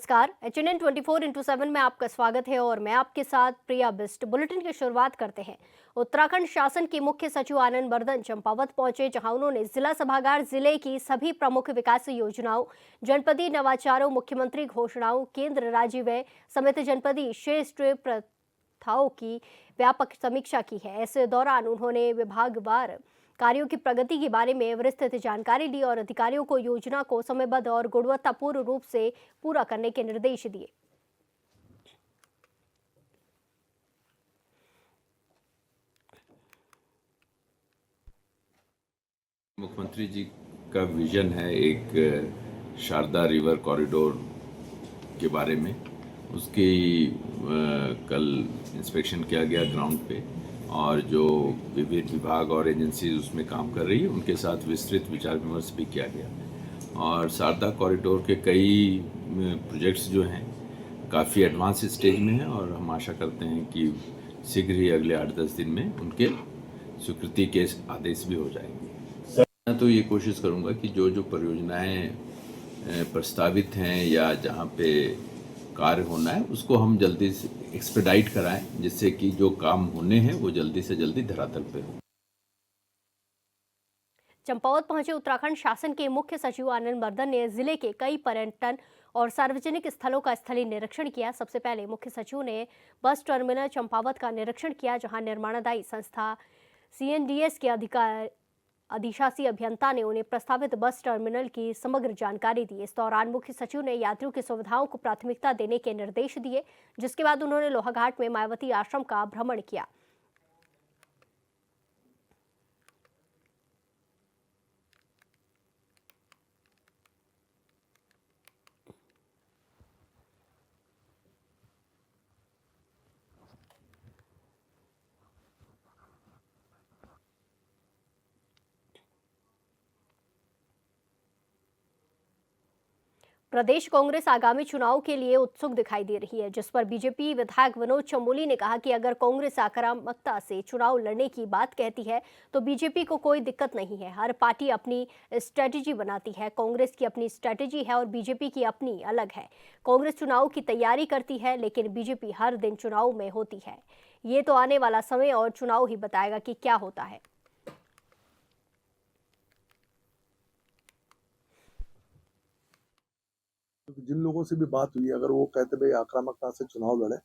नमस्कार। HNN 24x7 में आपका स्वागत है और मैं आपके साथ प्रिया बिस्ट। बुलेटिन की शुरुआत करते हैं। उत्तराखंड शासन के मुख्य सचिव आनंद बर्धन चंपावत पहुंचे, जहां उन्होंने जिला सभागार जिले की सभी प्रमुख विकास योजनाओं, जनपदीय नवाचारों, मुख्यमंत्री घोषणाओं, केंद्र राज्य व्यय समेत जनपदीय श्रेष्ठ प्रथाओं की व्यापक समीक्षा की है। इस दौरान उन्होंने विभागवार कार्यों की प्रगति के बारे में विस्तृत जानकारी दी और अधिकारियों को योजना को समयबद्ध और गुणवत्तापूर्ण रूप से पूरा करने के निर्देश दिए। मुख्यमंत्री जी का विजन है एक शारदा रिवर कॉरिडोर के बारे में। उसकी कल इंस्पेक्शन किया गया ग्राउंड पे और जो विभिन्न विभाग और एजेंसीज उसमें काम कर रही है उनके साथ विस्तृत विचार विमर्श भी किया गया। और शारदा कॉरिडोर के कई प्रोजेक्ट्स जो हैं काफ़ी एडवांस स्टेज में हैं और हम आशा करते हैं कि शीघ्र ही अगले 8-10 दिन में उनके स्वीकृति के आदेश भी हो जाएंगे। मैं तो ये कोशिश करूंगा कि जो जो परियोजनाएं प्रस्तावित हैं या जहां पे कार्य होना है उसको हम जल्दी से एक्सपेडाइट कराएं, जिससे कि जो काम होने हैं वो जल्दी से जल्दी धरातल पे हो। चंपावत पहुंचे उत्तराखंड शासन के मुख्य सचिव आनंद बर्धन ने जिले के कई पर्यटन और सार्वजनिक स्थलों का स्थलीय निरीक्षण किया। सबसे पहले मुख्य सचिव ने बस टर्मिनल चंपावत का निरीक्षण किया, जहां निर्माणादायी संस्था CNDS के अधिशासी अभियंता ने उन्हें प्रस्तावित बस टर्मिनल की समग्र जानकारी दी। इस दौरान मुख्य सचिव ने यात्रियों की सुविधाओं को प्राथमिकता देने के निर्देश दिए, जिसके बाद उन्होंने लोहाघाट में मायावती आश्रम का भ्रमण किया। प्रदेश कांग्रेस आगामी चुनाव के लिए उत्सुक दिखाई दे रही है, जिस पर बीजेपी विधायक विनोद चमोली ने कहा कि अगर कांग्रेस आक्रामकता से चुनाव लड़ने की बात कहती है तो बीजेपी को कोई दिक्कत नहीं है। हर पार्टी अपनी स्ट्रेटेजी बनाती है। कांग्रेस की अपनी स्ट्रेटेजी है और बीजेपी की अपनी अलग है। कांग्रेस चुनाव की तैयारी करती है, लेकिन बीजेपी हर दिन चुनाव में होती है। ये तो आने वाला समय और चुनाव ही बताएगा कि क्या होता है। जिन लोगों से भी बात हुई, अगर वो कहते भाई आक्रामकता से चुनाव लड़े,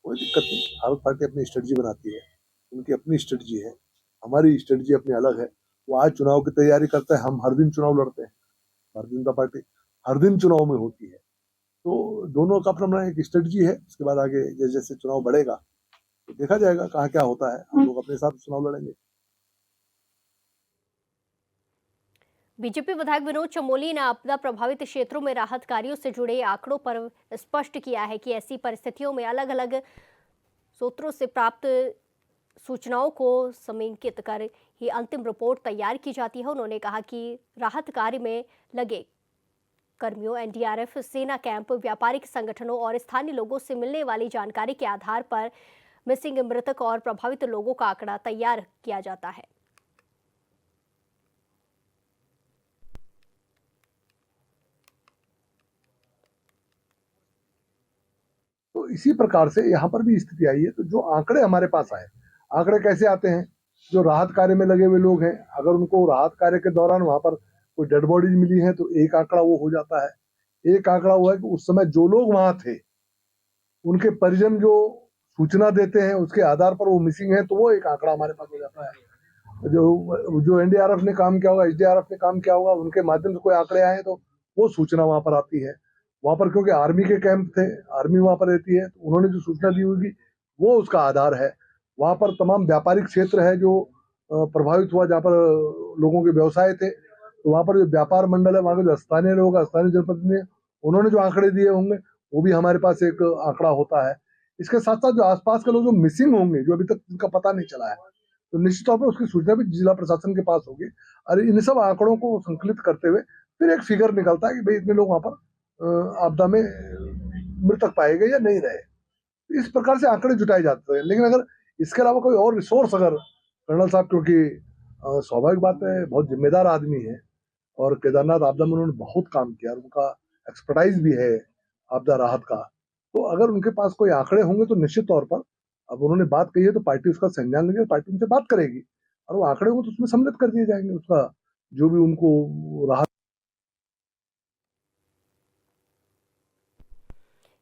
कोई दिक्कत नहीं। हर पार्टी अपनी स्ट्रेटजी बनाती है, उनकी अपनी स्ट्रेटजी है, हमारी स्ट्रेटजी अपनी अलग है। वो आज चुनाव की तैयारी करते हैं, हम हर दिन चुनाव लड़ते हैं। भारतीय जनता पार्टी हर दिन चुनाव में होती है, तो दोनों का अपना एक स्ट्रेटजी है। उसके बाद आगे जैसे जैसे चुनाव बढ़ेगा तो देखा जाएगा कहाँ क्या होता है। हम लोग अपने हिसाब से चुनाव लड़ेंगे। बीजेपी विधायक विनोद चमोली ने आपदा प्रभावित क्षेत्रों में राहत कार्यों से जुड़े आंकड़ों पर स्पष्ट किया है कि ऐसी परिस्थितियों में अलग अलग सूत्रों से प्राप्त सूचनाओं को समेकित कर ही अंतिम रिपोर्ट तैयार की जाती है। उन्होंने कहा कि राहत कार्य में लगे कर्मियों, NDRF, सेना कैंप, व्यापारिक संगठनों और स्थानीय लोगों से मिलने वाली जानकारी के आधार पर मिसिंग, मृतक और प्रभावित लोगों का आंकड़ा तैयार किया जाता है। तो इसी प्रकार से यहाँ पर भी स्थिति आई है। तो जो आंकड़े हमारे पास आए, आंकड़े कैसे आते हैं? जो राहत कार्य में लगे हुए लोग हैं, अगर उनको राहत कार्य के दौरान वहां पर कोई डेड बॉडीज मिली है तो एक आंकड़ा वो हो जाता है। एक आंकड़ा हुआ है कि उस समय जो लोग वहां थे उनके परिजन जो सूचना देते हैं उसके आधार पर वो मिसिंग है, तो वो एक आंकड़ा हमारे पास हो जाता है। जो NDRF ने काम किया होगा, SDRF ने काम किया होगा, उनके माध्यम से कोई आंकड़े आए तो वो सूचना वहां पर आती है। वहां पर क्योंकि आर्मी के कैंप थे, आर्मी वहां पर रहती है, तो उन्होंने जो सूचना दी होगी वो उसका आधार है। वहां पर तमाम व्यापारिक क्षेत्र है जो प्रभावित हुआ, जहाँ पर लोगों के व्यवसाय थे, तो वहां पर जो व्यापार मंडल है, वहां के जो स्थानीय लोग, स्थानीय जनप्रतिनिधि, उन्होंने जो आंकड़े दिए होंगे वो भी हमारे पास एक आंकड़ा होता है। इसके साथ साथ जो आसपास के लोग जो मिसिंग होंगे, जो अभी तक जिनका पता नहीं चला है, तो निश्चित तौर पर उसकी सूचना भी जिला प्रशासन के पास होगी। और इन सब आंकड़ों को संकलित करते हुए फिर एक फिगर निकलता है कि भाई इतने लोग वहां पर आपदा में मृतक पाए गए या नहीं रहे। इस प्रकार से आंकड़े जुटाए जाते हैं। लेकिन अगर इसके अलावा कोई और रिसोर्स, अगर कर्नल साहब, क्योंकि स्वाभाविक बात है, बहुत जिम्मेदार आदमी है और केदारनाथ आपदा में उन्होंने बहुत काम किया, उनका एक्सपर्टाइज भी है आपदा राहत का। तो अगर उनके पास कोई आंकड़े होंगे तो निश्चित तौर पर, अब उन्होंने बात कही है तो पार्टी उसका संज्ञान लेगी, पार्टी उनसे बात करेगी और वो आंकड़े होंगे तो उसमें सम्मिलित कर दिए जाएंगे, उसका जो भी उनको राहत।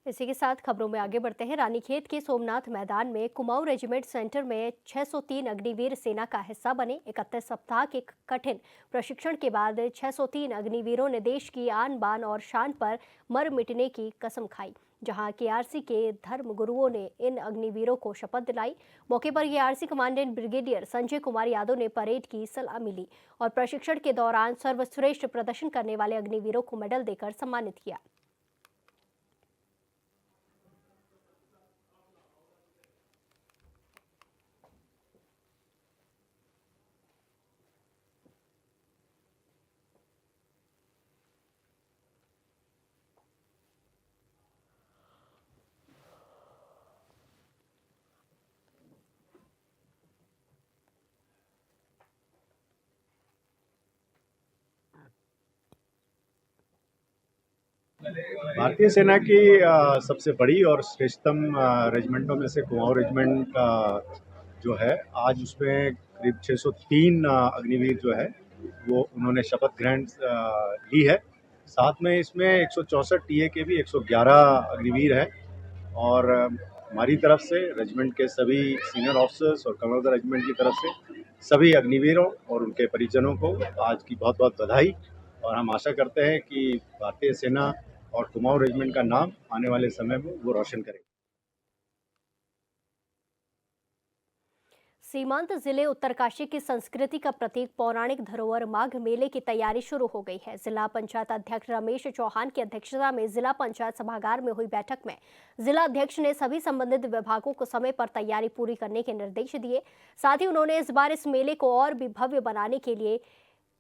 इसी के साथ खबरों में आगे बढ़ते हैं। रानीखेत के सोमनाथ मैदान में कुमाऊं रेजिमेंट सेंटर में 603 अग्निवीर सेना का हिस्सा बने। 31 सप्ताह के कठिन प्रशिक्षण के बाद 603 अग्निवीरों ने देश की आन बान और शान पर मर मिटने की कसम खाई। जहां केआरसी के धर्म गुरुओं ने इन अग्निवीरों को शपथ दिलाई। मौके पर KRC commandant brigadier Sanjay Kumar Yadav ने परेड की सलामी ली और प्रशिक्षण के दौरान सर्वश्रेष्ठ प्रदर्शन करने वाले अग्निवीरों को मेडल देकर सम्मानित किया। भारतीय सेना की सबसे बड़ी और श्रेष्ठतम रेजिमेंटों में से कुमाऊं रेजिमेंट का जो है, आज उसमें करीब 603 अग्निवीर जो है वो उन्होंने शपथ ग्रहण ली है। साथ में इसमें 164 टीए के भी 111 अग्निवीर है और हमारी तरफ से रेजिमेंट के सभी सीनियर ऑफिसर्स और कमांडर रेजिमेंट की तरफ से सभी अग्निवीरों और उनके परिजनों को आज की बहुत बहुत बधाई। और हम आशा करते हैं कि भारतीय सेना और कुमाऊं रेजिमेंट का नाम आने वाले समय में वो रोशन करेगा। सीमांत जिले उत्तरकाशी की संस्कृति का प्रतीक पौराणिक धरोहर माघ मेले की तैयारी शुरू हो गई है। जिला पंचायत अध्यक्ष रमेश चौहान की अध्यक्षता में जिला पंचायत सभागार में हुई बैठक में जिला अध्यक्ष ने सभी संबंधित विभागों को समय पर तैयारी पूरी करने के निर्देश दिए। साथ ही उन्होंने इस बार इस मेले को और भी भव्य बनाने के लिए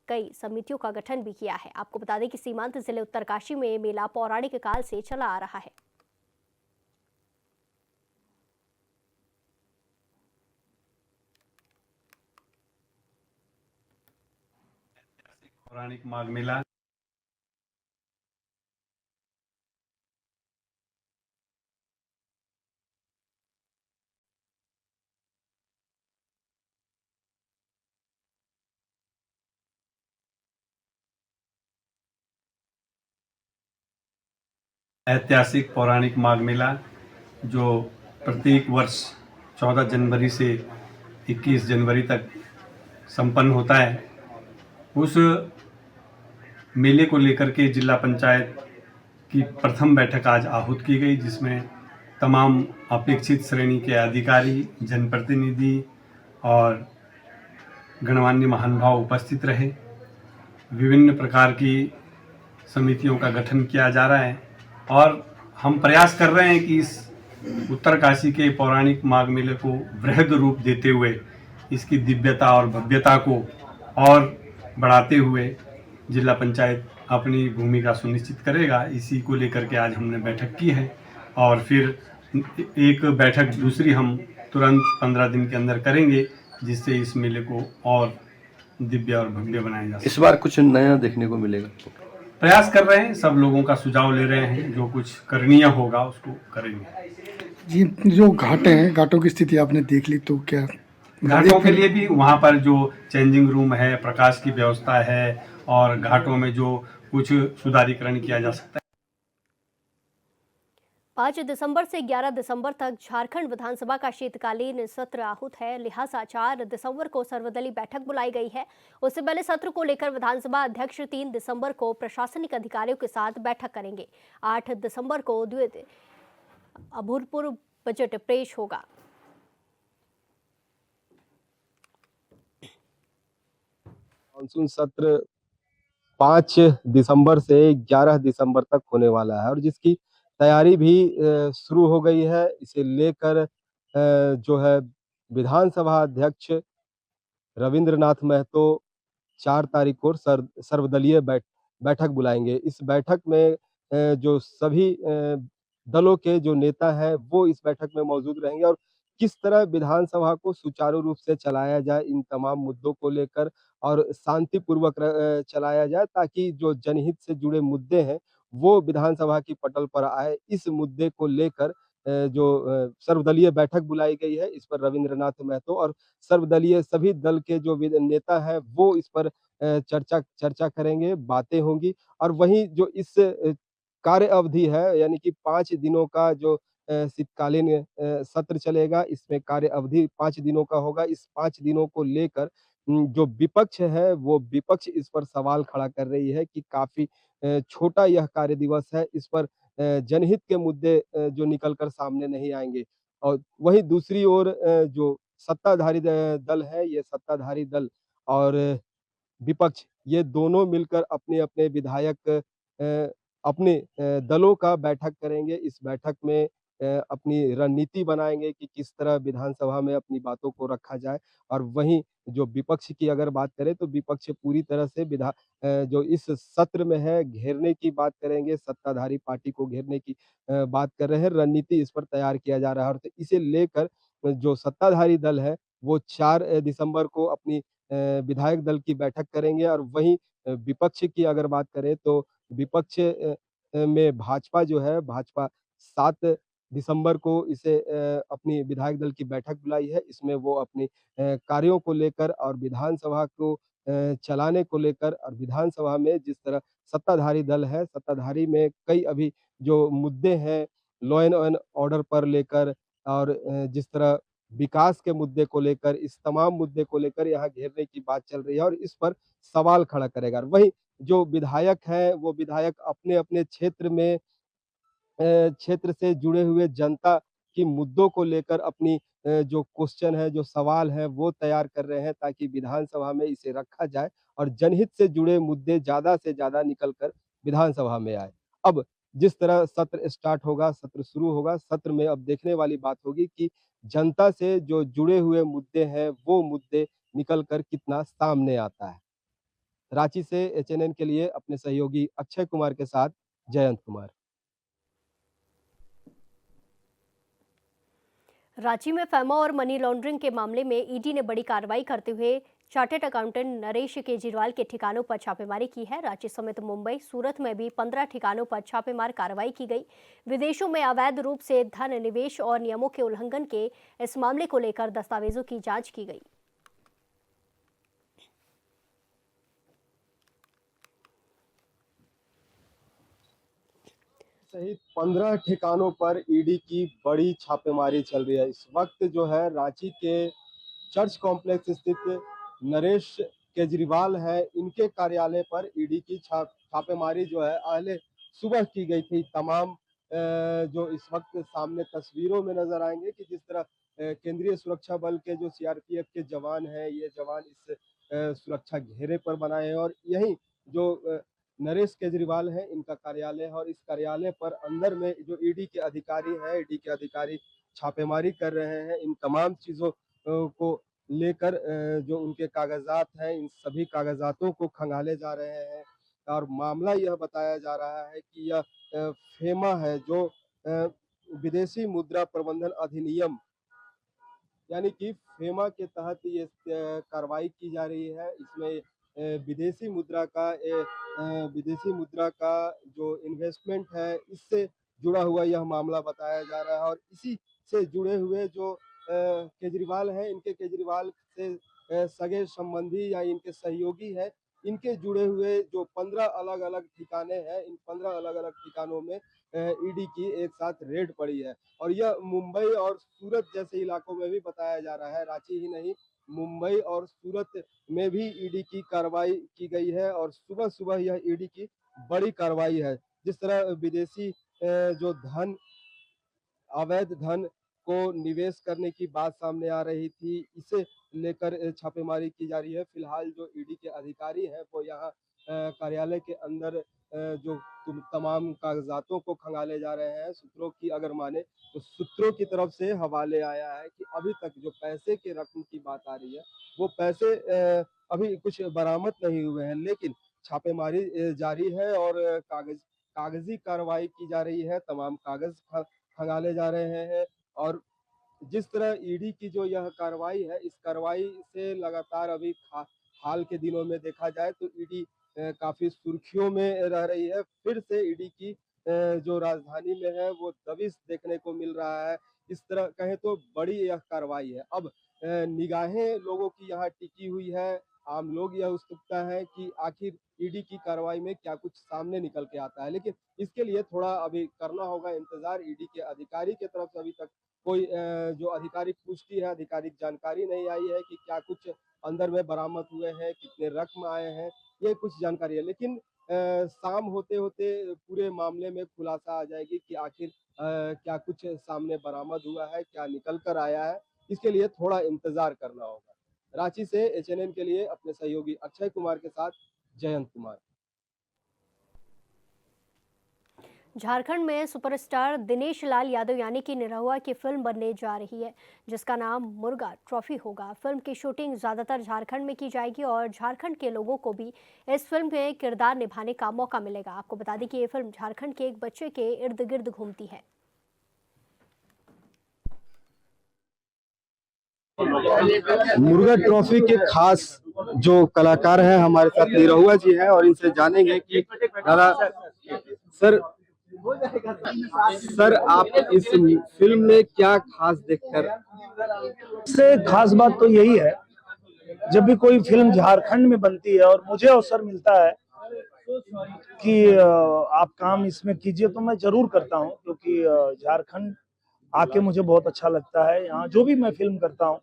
कई समितियों का गठन भी किया है। आपको बता दें कि सीमांत जिले उत्तरकाशी में मेला पौराणिक काल से चला आ रहा है। पौराणिक माघ मेला ऐतिहासिक पौराणिक माघ मेला जो प्रत्येक वर्ष 14 जनवरी से 21 जनवरी तक संपन्न होता है, उस मेले को लेकर के जिला पंचायत की प्रथम बैठक आज आहूत की गई, जिसमें तमाम अपेक्षित श्रेणी के अधिकारी, जनप्रतिनिधि और गणमान्य महानुभाव उपस्थित रहे। विभिन्न प्रकार की समितियों का गठन किया जा रहा है और हम प्रयास कर रहे हैं कि इस उत्तरकाशी के पौराणिक माघ मेले को वृहद रूप देते हुए इसकी दिव्यता और भव्यता को और बढ़ाते हुए जिला पंचायत अपनी भूमिका सुनिश्चित करेगा। इसी को लेकर के आज हमने बैठक की है और फिर एक बैठक दूसरी हम तुरंत 15 दिन के अंदर करेंगे, जिससे इस मेले को और दिव्य और भव्य बनाया जा सके। इस बार कुछ नया देखने को मिलेगा। प्रयास कर रहे हैं, सब लोगों का सुझाव ले रहे हैं, जो कुछ करणीय होगा उसको करेंगे। जी, जो घाटे हैं, घाटों की स्थिति आपने देख ली, तो क्या घाटों के लिए भी वहाँ पर जो चेंजिंग रूम है, प्रकाश की व्यवस्था है और घाटों में जो कुछ सुधारीकरण किया जा सकता है। 5 दिसंबर से 11 दिसंबर तक झारखंड विधानसभा का शीतकालीन सत्र आहूत है। लिहाजा 4 दिसंबर को सर्वदलीय बैठक बुलाई गई है। उससे पहले सत्र को लेकर विधानसभा अध्यक्ष 3 दिसंबर को प्रशासनिक अधिकारियों के साथ बैठक करेंगे। 8 दिसंबर को अभूतपूर्व बजट पेश होगा। मानसून सत्र 5 दिसंबर से 11 दिसंबर तक होने वाला है और जिसकी तैयारी भी शुरू हो गई है। इसे लेकर जो है विधानसभा अध्यक्ष रविंद्रनाथ महतो 4 तारीख को सर्वदलीय बैठक बुलाएंगे। इस बैठक में जो सभी दलों के जो नेता हैं वो इस बैठक में मौजूद रहेंगे और किस तरह विधानसभा को सुचारू रूप से चलाया जाए, इन तमाम मुद्दों को लेकर और शांतिपूर्वक चलाया जाए, ताकि जो जनहित से जुड़े मुद्दे हैं वो विधानसभा की पटल पर आए। इस मुद्दे को लेकर सर्वदलीय बैठक बुलाई गई है। इस पर रविंद्रनाथ महतो और सर्वदलीय सभी दल के जो नेता हैं वो इस पर चर्चा चर्चा करेंगे, बातें होंगी। और वहीं जो इस कार्य अवधि है, यानी कि 5 दिनों का जो शीतकालीन सत्र चलेगा, इसमें कार्य अवधि 5 दिनों का होगा। इस 5 दिनों को लेकर जो विपक्ष है, वो विपक्ष इस पर सवाल खड़ा कर रही है कि काफ़ी छोटा यह कार्य दिवस है, इस पर जनहित के मुद्दे जो निकल कर सामने नहीं आएँगे। और वहीं दूसरी ओर जो सत्ताधारी दल है, ये सत्ताधारी दल और विपक्ष, ये दोनों मिलकर अपने-अपने विधायक अपने दलों का बैठक करेंगे। इस बैठक में अपनी रणनीति बनाएँगे कि किस तरह विधानसभा में अपनी बातों को रखा जाए। और वहीं जो विपक्ष की अगर बात करें तो विपक्ष पूरी तरह से जो इस सत्र में है घेरने की बात करेंगे, सत्ताधारी पार्टी को घेरने की बात कर रहे हैं। रणनीति इस पर तैयार किया जा रहा है और तो इसे लेकर जो सत्ताधारी दल है वो 4 दिसंबर को अपनी विधायक दल की बैठक करेंगे। और वहीं विपक्ष की अगर बात करें तो विपक्ष में भाजपा जो है, भाजपा 7 दिसंबर को इसे अपनी विधायक दल की बैठक बुलाई है। इसमें वो अपनी कार्यों को लेकर और विधानसभा को चलाने को लेकर और विधानसभा में जिस तरह सत्ताधारी दल है, सत्ताधारी में कई अभी जो मुद्दे हैं, लॉ एंड ऑर्डर पर लेकर और जिस तरह विकास के मुद्दे को लेकर, इस तमाम मुद्दे को लेकर यहाँ घेरने की बात चल रही है और इस पर सवाल खड़ा करेगा। वहीं जो विधायक हैं, वो विधायक अपने-अपने क्षेत्र से जुड़े हुए जनता की मुद्दों को लेकर अपनी जो क्वेश्चन है, जो सवाल है, वो तैयार कर रहे हैं ताकि विधानसभा में इसे रखा जाए और जनहित से जुड़े मुद्दे ज़्यादा से ज़्यादा निकल कर विधानसभा में आए। अब जिस तरह सत्र स्टार्ट होगा, सत्र शुरू होगा, सत्र में अब देखने वाली बात होगी कि जनता से जो जुड़े हुए मुद्दे हैं, वो मुद्दे निकल कर कितना सामने आता है। रांची से एचएनएन के लिए अपने सहयोगी अक्षय कुमार के साथ जयंत कुमार। रांची में फेमा और मनी लॉन्ड्रिंग के मामले में ईडी ने बड़ी कार्रवाई करते हुए चार्टर्ड अकाउंटेंट नरेश केजरीवाल के ठिकानों पर छापेमारी की है। रांची समेत मुंबई, सूरत में भी 15 ठिकानों पर छापेमार कार्रवाई की गई। विदेशों में अवैध रूप से धन निवेश और नियमों के उल्लंघन के इस मामले को लेकर दस्तावेजों की जांच की गई। सहित 15 ठिकानों पर ईडी की बड़ी छापेमारी चल रही है। इस वक्त जो है रांची के चर्च कॉम्प्लेक्स स्थित नरेश केजरीवाल है, इनके कार्यालय पर ईडी की छापेमारी जो है पहले सुबह की गई थी। तमाम जो इस वक्त सामने तस्वीरों में नजर आएंगे कि जिस तरह केंद्रीय सुरक्षा बल के जो सीआरपीएफ के जवान हैं, ये जवान इस सुरक्षा घेरे पर बनाए हैं और यही जो नरेश केजरीवाल है, इनका कार्यालय है और इस कार्यालय पर अंदर में जो ईडी के अधिकारी हैं, ईडी के अधिकारी छापेमारी कर रहे हैं। इन तमाम चीजों को लेकर जो उनके कागजात हैं, इन सभी कागजातों को खंगाले जा रहे हैं और मामला यह बताया जा रहा है कि यह फेमा है जो विदेशी मुद्रा प्रबंधन अधिनियम यानी कि फेमा के तहत ये कार्रवाई की जा रही है। इसमें विदेशी मुद्रा का जो इन्वेस्टमेंट है, इससे जुड़ा हुआ यह मामला बताया जा रहा है और इसी से जुड़े हुए जो केजरीवाल हैं, इनके केजरीवाल से सगे संबंधी या इनके सहयोगी हैं, इनके जुड़े हुए जो 15 अलग-अलग ठिकाने हैं, इन 15 अलग-अलग ठिकानों में ईडी की एक साथ रेड पड़ी है और यह मुंबई और सूरत जैसे इलाकों में भी बताया जा रहा है। रांची ही नहीं, मुंबई और सूरत में भी ईडी की कार्रवाई की गई है और सुबह-सुबह यह ईडी की बड़ी कार्रवाई है। जिस तरह विदेशी जो अवैध धन को निवेश करने की बात सामने आ रही थी, इसे लेकर छापेमारी की जा रही है। फिलहाल जो ईडी के अधिकारी हैं, वो यहाँ कार्यालय के अंदर जो तमाम कागजातों को खंगाले जा रहे हैं। सूत्रों की अगर माने तो सूत्रों की तरफ से हवाले आया है कि अभी तक जो पैसे के रकम की बात आ रही है, वो पैसे अभी कुछ बरामद नहीं हुए हैं, लेकिन छापेमारी जारी है और कागजी कार्रवाई की जा रही है। तमाम कागज खंगाले जा रहे हैं और जिस तरह ईडी की जो यह कार्रवाई है, इस कार्रवाई से लगातार अभी हाल के दिनों में देखा जाए तो ईडी काफी सुर्खियों में रह रही है। फिर से ईडी की जो राजधानी में है वो दबिश देखने को मिल रहा है। इस तरह कहें तो बड़ी यह कार्रवाई है। अब निगाहें लोगों की यहाँ टिकी हुई है। आम लोग यह उत्सुकता है कि आखिर ईडी की कार्रवाई में क्या कुछ सामने निकल के आता है, लेकिन इसके लिए थोड़ा अभी करना होगा इंतजार। ईडी के अधिकारी की तरफ से अभी तक कोई जो आधिकारिक पुष्टि है, आधिकारिक जानकारी नहीं आई है कि क्या कुछ अंदर में बरामद हुए हैं, कितने रकम आए हैं, ये कुछ जानकारी है। लेकिन शाम होते होते पूरे मामले में खुलासा आ जाएगी कि आखिर क्या कुछ सामने बरामद हुआ है, क्या निकल कर आया है। इसके लिए थोड़ा इंतजार करना होगा। रांची से एचएनएन के लिए अपने सहयोगी अक्षय कुमार के साथ जयंत कुमार। झारखंड में सुपरस्टार दिनेश लाल यादव यानी कि निरहुआ की फिल्म बनने जा रही है, जिसका नाम मुर्गा ट्रॉफी होगा। फिल्म की शूटिंग ज्यादातर झारखंड में की जाएगी और झारखंड के लोगों को भी इस फिल्म में किरदार निभाने का मौका मिलेगा। आपको बता दें कि ये फिल्म झारखंड के एक बच्चे के इर्द गिर्द घूमती है। मुर्गा ट्रॉफी के खास जो कलाकार हैं हमारे साथ निरहुआ जी हैं और इनसे जानेंगे कि दादा सर आप इस फिल्म में क्या खास देखकर। सबसे खास बात तो यही है, जब भी कोई फिल्म झारखंड में बनती है और मुझे अवसर मिलता है कि आप काम इसमें कीजिए तो मैं जरूर करता हूं, क्योंकि झारखंड आके मुझे बहुत अच्छा लगता है। यहाँ जो भी मैं फिल्म करता हूँ,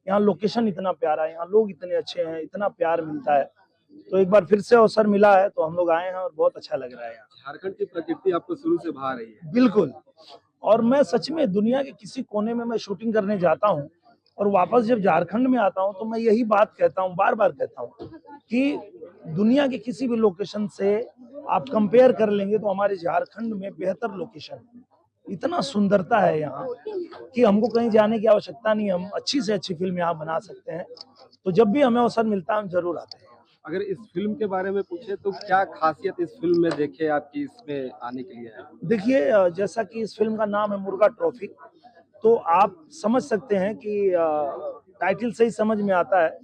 यहाँ लोकेशन इतना प्यारा है, यहाँ लोग इतने अच्छे हैं, इतना प्यार मिलता है। तो एक बार फिर से अवसर मिला है तो हम लोग आए हैं और बहुत अच्छा लग रहा है। यहाँ झारखंड की प्रकृति आपको शुरू से भा रही है। बिल्कुल, और मैं सच में दुनिया के किसी कोने में मैं शूटिंग करने जाता हूँ और वापस जब झारखंड में आता हूँ तो मैं यही बात कहता हूँ, बार बार कहता हूँ कि दुनिया के किसी भी लोकेशन से आप कंपेयर कर लेंगे तो हमारे झारखंड में बेहतर लोकेशन है। इतना सुंदरता है यहाँ कि हमको कहीं जाने की आवश्यकता नहीं, हम अच्छी से अच्छी फिल्म यहाँ बना सकते हैं। तो जब भी हमें अवसर मिलता है हम जरूर आते हैं। अगर इस फिल्म के बारे में पूछे तो क्या खासियत इस फिल्म में देखे आपकी इसमें आने के लिए है? देखिए, जैसा कि इस फिल्म का नाम है मुर्गा ट्रॉफी, तो आप समझ सकते हैं कि टाइटल से ही समझ में आता है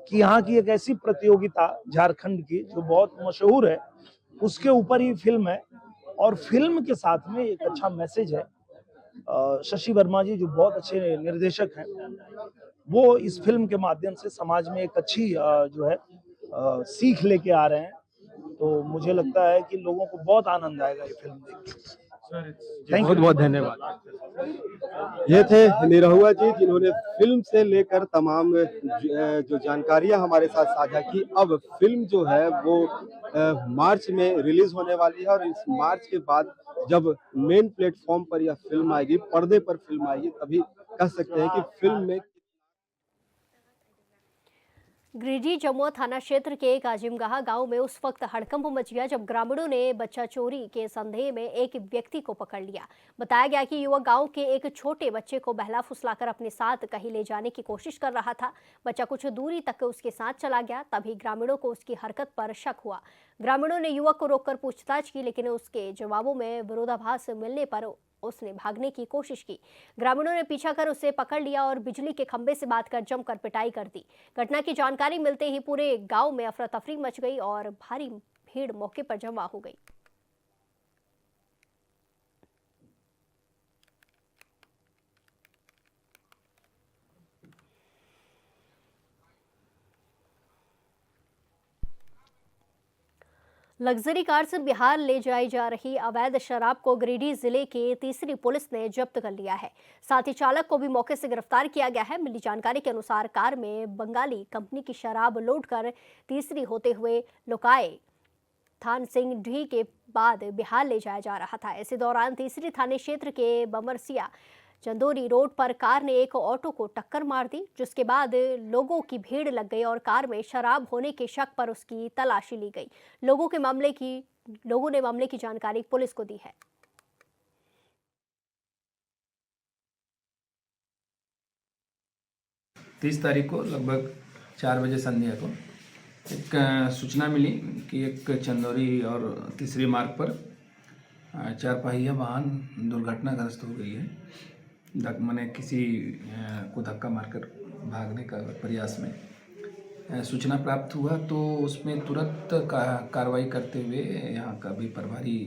कि यहाँ की एक ऐसी प्रतियोगिता झारखंड की जो बहुत मशहूर है, उसके ऊपर ही फिल्म है। और फिल्म के साथ में एक अच्छा मैसेज है। शशि वर्मा जी जो बहुत अच्छे निर्देशक हैं, वो इस फिल्म के माध्यम से समाज में एक अच्छी जो है सीख लेके आ रहे हैं। तो मुझे लगता है कि लोगों को बहुत आनंद आएगा ये फिल्म देख के। बहुत बहुत धन्यवाद। ये थे निरहुआ जी जिन्होंने फिल्म से लेकर तमाम जो जानकारियां हमारे साथ साझा की। अब फिल्म जो है वो मार्च में रिलीज होने वाली है और इस मार्च के बाद जब मेन प्लेटफॉर्म पर यह फिल्म आएगी, पर्दे पर फिल्म आएगी, तभी कह सकते हैं कि फिल्म में। गिरिडीह जमुआ थाना क्षेत्र के काजिमगाह गांव में उस वक्त हड़कंप मच गया जब ग्रामीणों ने बच्चा चोरी के संदेह में एक व्यक्ति को पकड़ लिया। बताया गया कि युवक गांव के एक छोटे बच्चे को बहला फुसलाकर अपने साथ कहीं ले जाने की कोशिश कर रहा था। बच्चा कुछ दूरी तक उसके साथ चला गया, तभी ग्रामीणों को उसकी हरकत पर शक हुआ। ग्रामीणों ने युवक को रोककर पूछताछ की, लेकिन उसके जवाबों में विरोधाभास मिलने पर उसने भागने की कोशिश की। ग्रामीणों ने पीछा कर उसे पकड़ लिया और बिजली के खंभे से बांधकर जमकर पिटाई कर दी। घटना की जानकारी मिलते ही पूरे गांव में अफरा तफरी मच गई और भारी भीड़ मौके पर जमा हो गई। लग्जरी कार से बिहार ले जाई जा रही अवैध शराब को गिरिडीह जिले के तीसरी पुलिस ने जब्त कर लिया है। साथ ही चालक को भी मौके से गिरफ्तार किया गया है। मिली जानकारी के अनुसार कार में बंगाली कंपनी की शराब लोड कर तीसरी होते हुए लोकाए थान सिंह ढी के बाद बिहार ले जाया जा रहा था। इसी दौरान तीसरी थाने क्षेत्र के बमरसिया चंदोरी रोड पर कार ने एक ऑटो को टक्कर मार दी, जिसके बाद लोगों की भीड़ लग गई और कार में शराब होने के शक पर उसकी तलाशी ली गई। लोगों ने मामले की जानकारी पुलिस को दी है। तीस तारीख को लगभग 4 बजे संध्या को एक सूचना मिली कि एक चंदौरी और तीसरी मार्ग पर 4 पहिया वाहन दुर्घटनाग्रस्त हो गई है। मैंने किसी को धक्का मारकर भागने का प्रयास में सूचना प्राप्त हुआ तो उसमें तुरंत कार्रवाई करते हुए यहाँ का भी प्रभारी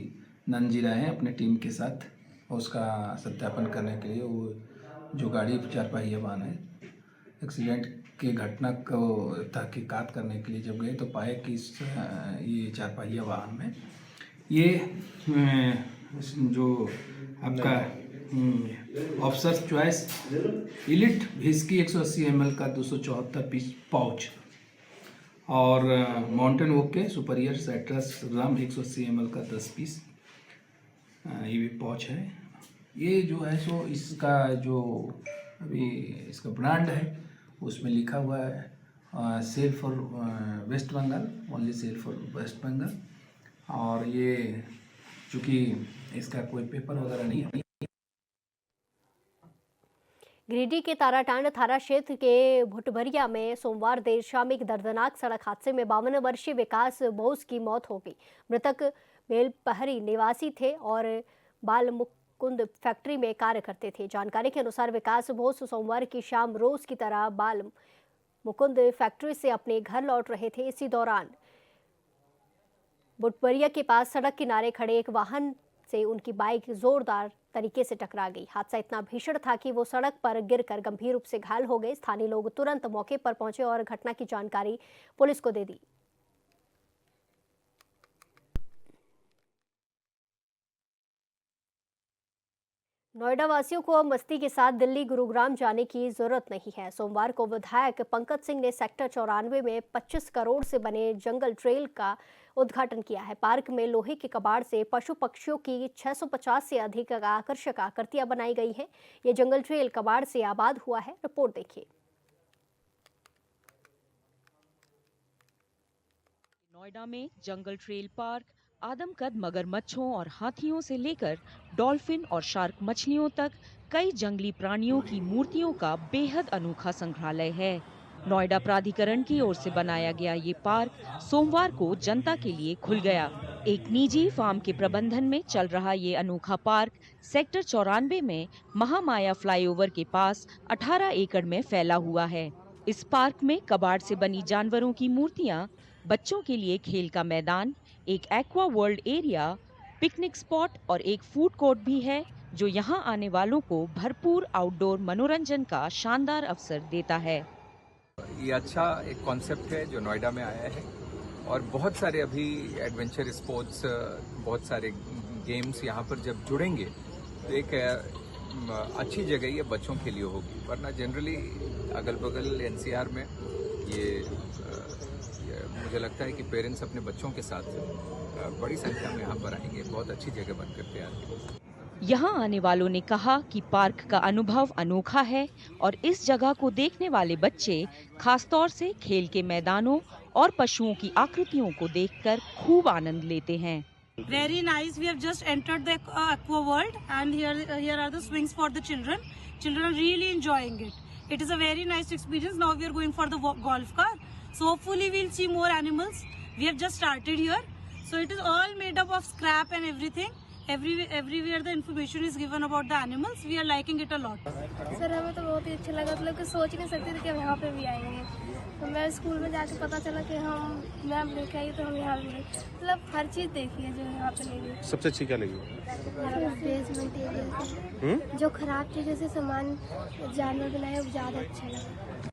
नंजीरा हैं अपने टीम के साथ उसका सत्यापन करने के लिए वो जो गाड़ी 4 पहिया वाहन है एक्सीडेंट की घटना को तहकीकात करने के लिए जब गए तो पाए कि ये 4 पहिया वाहन में ये जो आपका officers choice elite whisky 180 ml का 274 पीस पाउच और माउंटेन ओक के सुपरियर साइट्रस रम 180 ml का 10 पीस ये भी पाउच है। ये जो है सो इसका जो अभी इसका ब्रांड है उसमें लिखा हुआ है sale for West Bengal, only sale for West Bengal. और ये चूँकि इसका कोई पेपर वगैरह नहीं है। गिरिडीह के ताराटांड थाना क्षेत्र के भुटभरिया में सोमवार देर शाम एक दर्दनाक सड़क हादसे में 52 वर्षीय विकास बोस की मौत हो गई। मृतक बेलपहरी निवासी थे और बाल मुकुंद फैक्ट्री में कार्य करते थे। जानकारी के अनुसार विकास बोस सोमवार की शाम रोज की तरह बाल मुकुंद फैक्ट्री से अपने घर लौट रहे थे। इसी दौरान बुटबरिया के पास सड़क किनारे खड़े एक वाहन से उनकी बाइक जोरदार तरीके से टकरा गई। हादसा इतना भीषण था कि वो सड़क पर गिरकर गंभीर रूप से घायल हो गए। स्थानीय लोग तुरंत मौके पर पहुंचे और घटना की जानकारी पुलिस को दे दी। नोएडा वासियों को अब मस्ती के साथ दिल्ली गुरुग्राम जाने की जरूरत नहीं है। सोमवार को विधायक पंकज सिंह ने सेक्टर 94 में 25 करोड़ से बने जंगल ट्रेल का उद्घाटन किया है। पार्क में लोहे के कबाड़ से पशु पक्षियों की 650 से अधिक आकर्षक आकृतियां बनाई गई हैं। ये जंगल ट्रेल कबाड़ से आबाद हुआ है। रिपोर्ट देखिए। नोएडा में जंगल ट्रेल पार्क आदमकद मगरमच्छों और हाथियों से लेकर डॉल्फिन और शार्क मछलियों तक कई जंगली प्राणियों की मूर्तियों का बेहद अनोखा संग्रहालय है। नोएडा प्राधिकरण की ओर से बनाया गया ये पार्क सोमवार को जनता के लिए खुल गया। एक निजी फार्म के प्रबंधन में चल रहा ये अनोखा पार्क सेक्टर 94 में महामाया फ्लाईओवर के पास 18 एकड़ में फैला हुआ है। इस पार्क में कबाड़ से बनी जानवरों की मूर्तियां, बच्चों के लिए खेल का मैदान, एक aqua world area, picnic spot और एक फूड कोर्ट भी है जो यहां आने वालों को भरपूर आउटडोर मनोरंजन का शानदार अवसर देता है। ये अच्छा एक कॉन्सेप्ट है जो नोएडा में आया है और बहुत सारे अभी एडवेंचर स्पोर्ट्स, बहुत सारे गेम्स यहाँ पर जब जुड़ेंगे तो एक अच्छी जगह ये बच्चों के लिए होगी। वरना जनरली अगल बगल एनसीआर में ये मुझे लगता है कि पेरेंट्स अपने बच्चों के साथ बड़ी संख्या में यहाँ पर आएंगे। बहुत अच्छी जगह बनकर तैयार है। यहाँ आने वालों ने कहा कि पार्क का अनुभव अनोखा है और इस जगह को देखने वाले बच्चे खासतौर से खेल के मैदानों और पशुओं की आकृतियों को देखकर खूब आनंद लेते हैं। Very nice. We have just entered the aqua world and here are the swings for the children. Children are really enjoying it. It is a very nice experience. Now we are going for the golf car. So hopefully we'll see more animals. We have just started here. So it is all made up of scrap and everything. Everywhere the information is given about the animals. We are liking it a lot. Sir हमें तो बहुत ही अच्छा लगा। मतलब कि सोच नहीं सकते थे कि हम यहाँ पे भी आएंगे। तो मैं स्कूल में जाके पता चला कि हम मैम लेके आई तो हम यहाँ भी मतलब हर चीज़ देखी है जो यहाँ पे नहीं देखी। सबसे अच्छी क्या लगी? बेसमेंट एरिया जो खराब चीज़ों से सामान जानवर बनाए वो ज़्यादा अच्छा लगा।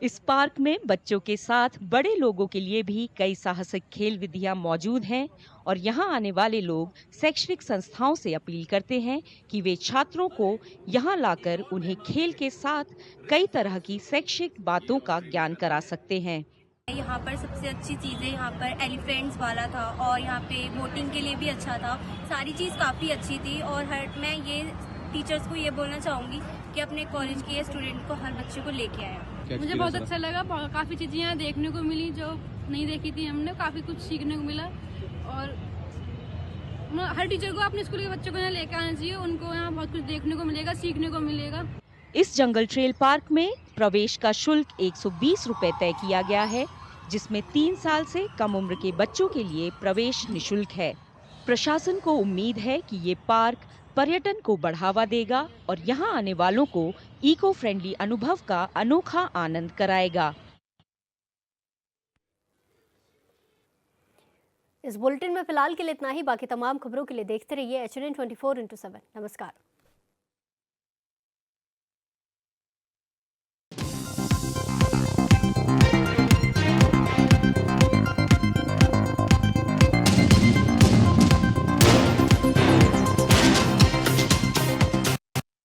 इस पार्क में बच्चों के साथ बड़े लोगों के लिए भी कई साहसिक खेल विधियां मौजूद हैं और यहां आने वाले लोग शैक्षणिक संस्थाओं से अपील करते हैं कि वे छात्रों को यहां लाकर उन्हें खेल के साथ कई तरह की शैक्षिक बातों का ज्ञान करा सकते हैं। यहाँ पर सबसे अच्छी चीज़ें यहाँ पर एलिफेंट्स वाला था और यहाँ पे बोटिंग के लिए भी अच्छा था। सारी चीज़ काफ़ी अच्छी थी और मैं ये टीचर्स को ये बोलना चाहूँगी कि अपने कॉलेज के स्टूडेंट को हर बच्चे को लेके आया। मुझे बहुत अच्छा लगा। काफ़ी चीज़ें यहाँ देखने को मिली जो नहीं देखी थी हमने। काफ़ी कुछ सीखने को मिला और हर टीचर को अपने स्कूल के बच्चों को यहाँ लेकर आना चाहिए। उनको यहाँ बहुत कुछ देखने को मिलेगा, सीखने को मिलेगा। इस जंगल ट्रेल पार्क में प्रवेश का शुल्क 120 रुपए तय किया गया है, जिसमें 3 साल से कम उम्र के बच्चों के लिए प्रवेश निःशुल्क है। प्रशासन को उम्मीद है कि ये पार्क पर्यटन को बढ़ावा देगा और यहाँ आने वालों को इको फ्रेंडली अनुभव का अनोखा आनंद कराएगा। इस बुलेटिन में फिलहाल के लिए इतना ही। बाकी तमाम खबरों के लिए देखते रहिए HNN 24/7। नमस्कार।